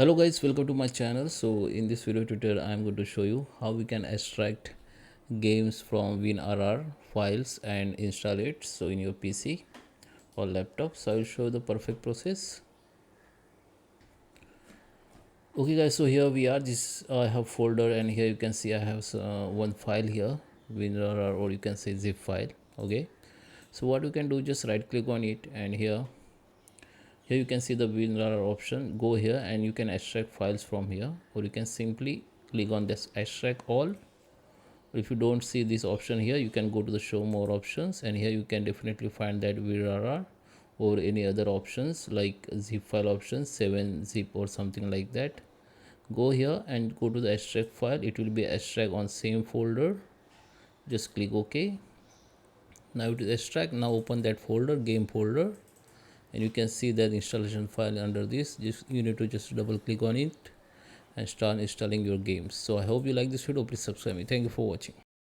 Hello guys, welcome to my channel. So in this video tutorial I am going to show you how we can extract games from WinRAR files and install it so in your PC or laptop. So I will show you the perfect process. Okay guys, so here we are. This I have folder, and here you can see I have one file here, WinRAR, or you can say zip file. Okay, so what you can do, just right click on it, and here you can see the WinRAR option. Go here and you can extract files from here, or you can simply click on this extract all. If you don't see this option here, you can go to the show more options, and here you can definitely find that WinRAR or any other options like zip file options, 7-zip or something like that. Go here and go to the extract file. It will be extract on same folder. Just click OK. Now it is extract. Now open that folder, game folder, and you can see that installation file under this. You need to just double click on it and start installing your games. So I hope you like this video. Please subscribe me. Thank you for watching.